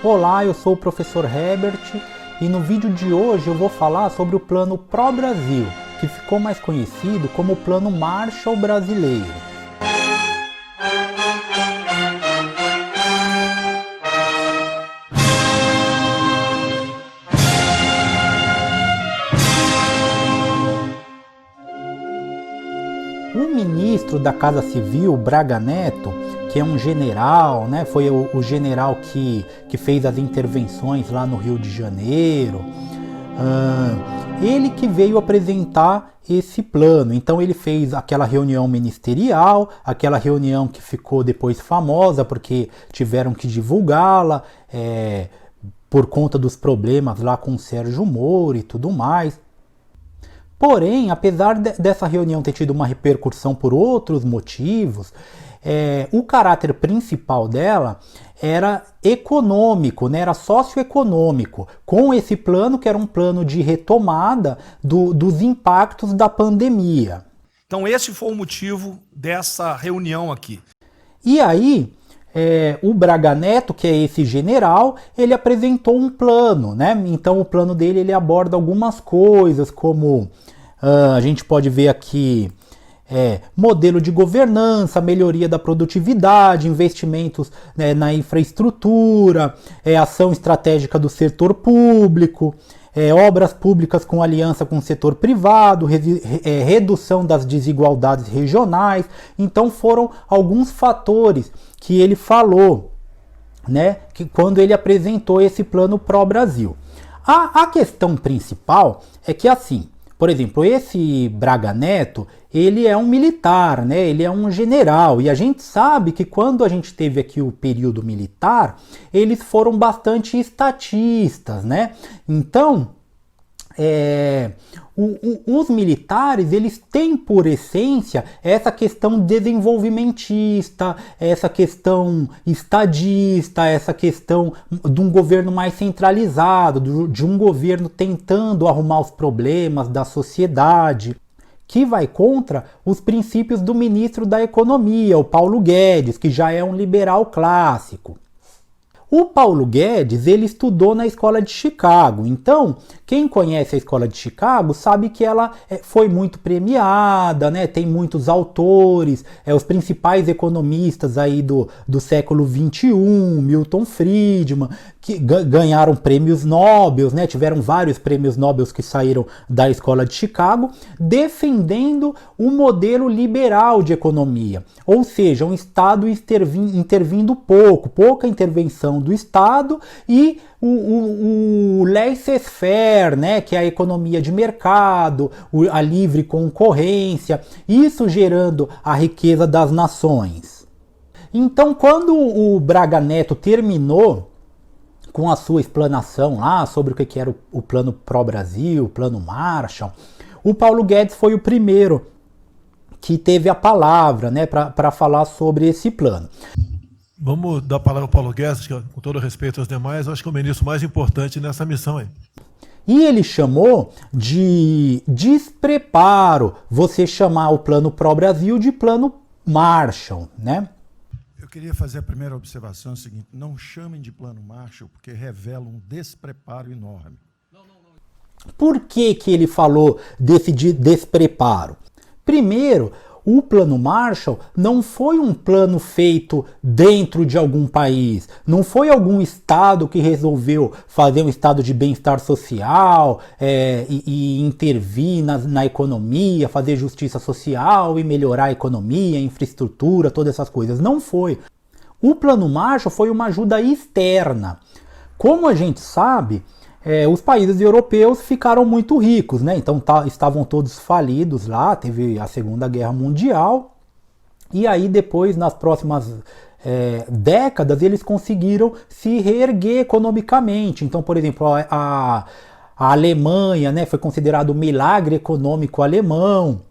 Olá, eu sou o professor Herbert e no vídeo de hoje eu vou falar sobre o Plano Pró-Brasil, que ficou mais conhecido como o Plano Marshall Brasileiro. O ministro da Casa Civil, Braga Neto, que é um general, né? Foi o general que fez as intervenções lá no Rio de Janeiro. Ele que veio apresentar esse plano. Então ele fez aquela reunião ministerial, aquela reunião que ficou depois famosa porque tiveram que divulgá-la por conta dos problemas lá com o Sérgio Moro e tudo mais. Porém, apesar dessa reunião ter tido uma repercussão por outros motivos, o caráter principal dela era econômico, né? Era socioeconômico, com esse plano que era um plano de retomada dos impactos da pandemia. Então esse foi o motivo dessa reunião aqui. E aí, o Braga Neto, que é esse general, ele apresentou um plano, né? Então o plano dele ele aborda algumas coisas, como a gente pode ver aqui modelo de governança, melhoria da produtividade, investimentos na infraestrutura, ação estratégica do setor público, obras públicas com aliança com o setor privado, redução das desigualdades regionais. Então foram alguns fatores que ele falou, né, que quando ele apresentou esse plano pró-Brasil. A questão principal é que, assim, por exemplo, esse Braga Neto, ele é um militar, né? Ele é um general, e a gente sabe que quando a gente teve aqui o período militar, eles foram bastante estatistas, né? Então, os militares, eles têm por essência essa questão desenvolvimentista, essa questão estadista, essa questão de um governo mais centralizado, de um governo tentando arrumar os problemas da sociedade, que vai contra os princípios do ministro da Economia, o Paulo Guedes, que já é um liberal clássico. O Paulo Guedes, ele estudou na Escola de Chicago, então quem conhece a Escola de Chicago sabe que ela foi muito premiada, né? Tem muitos autores, os principais economistas aí do século XXI, Milton Friedman, que ganharam prêmios Nobel, né? Tiveram vários prêmios Nobel que saíram da Escola de Chicago, defendendo um modelo liberal de economia, ou seja, um Estado intervindo pouca intervenção do Estado e o laissez-faire, né, que é a economia de mercado, a livre concorrência, isso gerando a riqueza das nações. Então, quando o Braga Neto terminou com a sua explanação lá sobre o que era o Plano Pró-Brasil, o Plano Marshall, o Paulo Guedes foi o primeiro que teve a palavra, né, para falar sobre esse plano. Vamos dar a palavra ao Paulo Guedes, que, com todo respeito aos demais, eu acho que é o ministro mais importante nessa missão aí. E ele chamou de despreparo você chamar o Plano Pró-Brasil de Plano Marshall, né? Eu queria fazer a primeira observação, é o seguinte: não chamem de Plano Marshall, porque revela um despreparo enorme. Por que ele falou desse despreparo? Primeiro, o Plano Marshall não foi um plano feito dentro de algum país, não foi algum estado que resolveu fazer um estado de bem-estar social e intervir na economia, fazer justiça social e melhorar a economia, a infraestrutura, todas essas coisas. Não foi. O Plano Marshall foi uma ajuda externa. Como a gente sabe, os países europeus ficaram muito ricos, né? Então estavam todos falidos lá, teve a Segunda Guerra Mundial, e aí depois, nas próximas décadas, eles conseguiram se reerguer economicamente. Então, por exemplo, a Alemanha, né, foi considerado o milagre econômico alemão.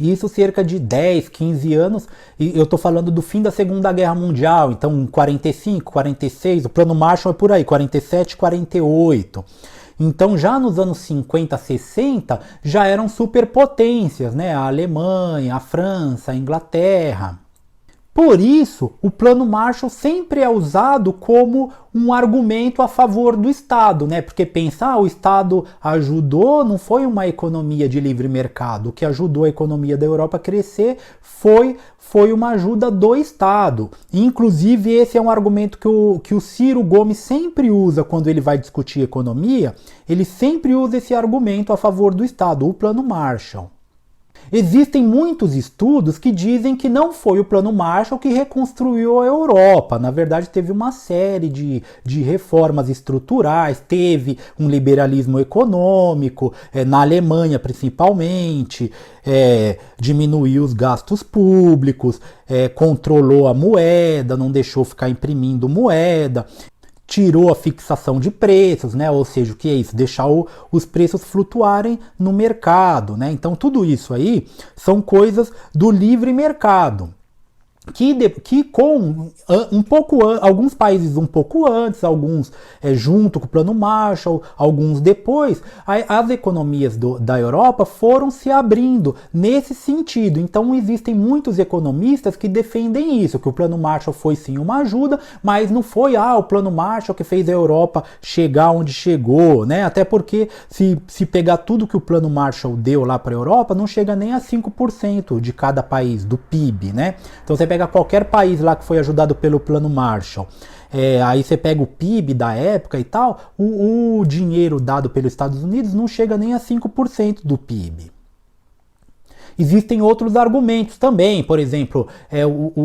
Isso cerca de 10, 15 anos, e eu estou falando do fim da Segunda Guerra Mundial, então em 45, 46, o Plano Marshall é por aí, 47, 48. Então já nos anos 50, 60, já eram superpotências, né? A Alemanha, a França, a Inglaterra. Por isso, o Plano Marshall sempre é usado como um argumento a favor do Estado, né? Porque pensar, o Estado ajudou, não foi uma economia de livre mercado. O que ajudou a economia da Europa a crescer foi uma ajuda do Estado. Inclusive, esse é um argumento que o Ciro Gomes sempre usa quando ele vai discutir economia. Ele sempre usa esse argumento a favor do Estado, o Plano Marshall. Existem muitos estudos que dizem que não foi o Plano Marshall que reconstruiu a Europa. Na verdade, teve uma série de reformas estruturais, teve um liberalismo econômico, na Alemanha principalmente, diminuiu os gastos públicos, controlou a moeda, não deixou ficar imprimindo moeda. Tirou a fixação de preços, né? Ou seja, o que é isso? Deixar os preços flutuarem no mercado, né? Então tudo isso aí são coisas do livre mercado. Que com alguns países um pouco antes, alguns junto com o Plano Marshall, alguns depois, as economias da Europa foram se abrindo nesse sentido. Então existem muitos economistas que defendem isso, que o Plano Marshall foi sim uma ajuda, mas não foi o Plano Marshall que fez a Europa chegar onde chegou, né? Até porque se pegar tudo que o Plano Marshall deu lá para a Europa, não chega nem a 5% de cada país do PIB, né? Então você pega qualquer país lá que foi ajudado pelo Plano Marshall, aí você pega o PIB da época e tal, o dinheiro dado pelos Estados Unidos não chega nem a 5% do PIB. Existem outros argumentos também, por exemplo,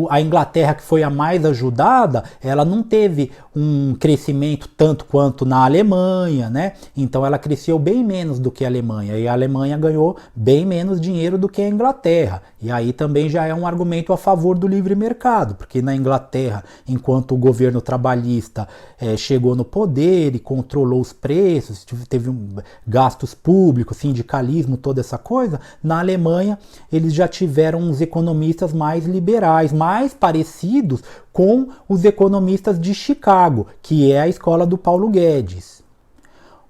a Inglaterra, que foi a mais ajudada, ela não teve um crescimento tanto quanto na Alemanha, né? Então ela cresceu bem menos do que a Alemanha, e a Alemanha ganhou bem menos dinheiro do que a Inglaterra. E aí também já é um argumento a favor do livre mercado, porque na Inglaterra, enquanto o governo trabalhista chegou no poder e controlou os preços, teve gastos públicos, sindicalismo, toda essa coisa, na Alemanha eles já tiveram uns economistas mais liberais, mais parecidos com os economistas de Chicago, que é a escola do Paulo Guedes.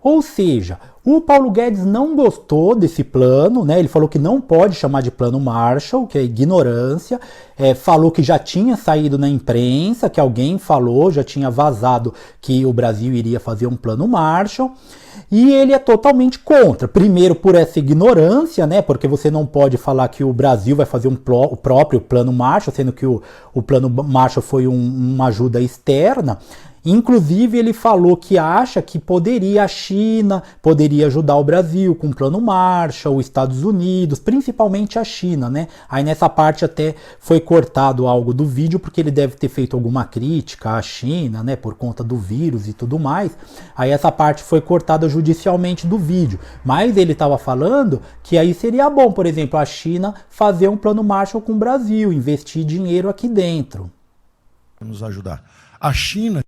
Ou seja, o Paulo Guedes não gostou desse plano, né? Ele falou que não pode chamar de Plano Marshall, que é ignorância, falou que já tinha saído na imprensa, que alguém falou, já tinha vazado que o Brasil iria fazer um Plano Marshall. E ele é totalmente contra. Primeiro, por essa ignorância, né? Porque você não pode falar que o Brasil vai fazer o próprio Plano Marshall, sendo que o Plano Marshall foi uma ajuda externa. Inclusive, ele falou que acha que a China poderia ajudar o Brasil com o Plano Marshall, os Estados Unidos, principalmente a China, né? Aí nessa parte até foi cortado algo do vídeo, porque ele deve ter feito alguma crítica à China, né? Por conta do vírus e tudo mais. Aí essa parte foi cortada judicialmente do vídeo. Mas ele estava falando que aí seria bom, por exemplo, a China fazer um Plano Marshall com o Brasil, investir dinheiro aqui dentro. Nos ajudar. A China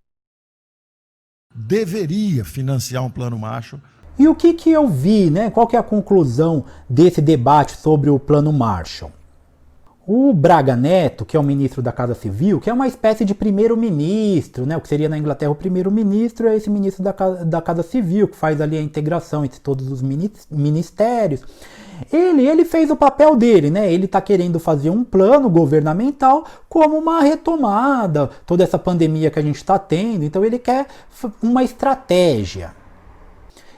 deveria financiar um Plano Marshall. E o que eu vi, né? Qual que é a conclusão desse debate sobre o Plano Marshall? O Braga Neto, que é o ministro da Casa Civil, que é uma espécie de primeiro-ministro, né? O que seria na Inglaterra o primeiro-ministro é esse ministro da Casa Civil, que faz ali a integração entre todos os ministérios. Ele fez o papel dele, né? Ele está querendo fazer um plano governamental como uma retomada, toda essa pandemia que a gente está tendo. Então ele quer uma estratégia.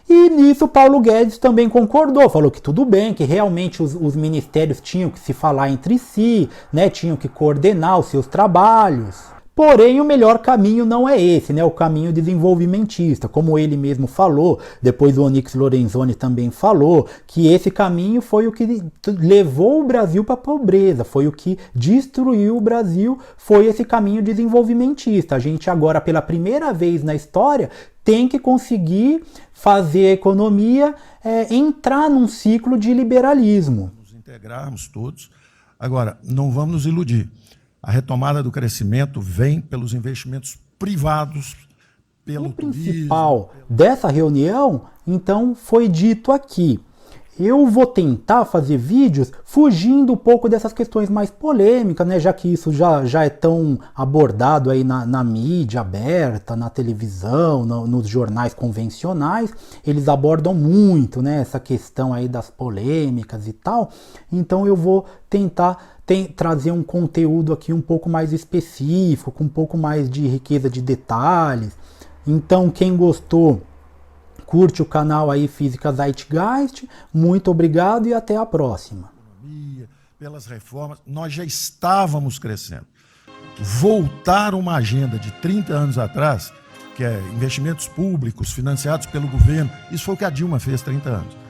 E nisso Paulo Guedes também concordou, falou que tudo bem, que realmente os ministérios tinham que se falar entre si, né? Tinham que coordenar os seus trabalhos. Porém, o melhor caminho não é esse, né? O caminho desenvolvimentista. Como ele mesmo falou, depois o Onyx Lorenzoni também falou, que esse caminho foi o que levou o Brasil para a pobreza, foi o que destruiu o Brasil, foi esse caminho desenvolvimentista. A gente agora, pela primeira vez na história, tem que conseguir fazer a economia entrar num ciclo de liberalismo. Nos integrarmos todos. Agora, não vamos nos iludir. A retomada do crescimento vem pelos investimentos privados, pelo turismo. O principal dessa reunião, então, foi dito aqui. eu vou tentar fazer vídeos fugindo um pouco dessas questões mais polêmicas, né? Já que isso já é tão abordado aí na mídia aberta, na televisão, nos jornais convencionais. Eles abordam muito, né, essa questão aí das polêmicas e tal. Então eu vou tentar trazer um conteúdo aqui um pouco mais específico, com um pouco mais de riqueza de detalhes. Então quem gostou, curte o canal aí Física Zeitgeist, muito obrigado e até a próxima. Pelas reformas, nós já estávamos crescendo. Voltar uma agenda de 30 anos atrás, que é investimentos públicos financiados pelo governo, isso foi o que a Dilma fez 30 anos.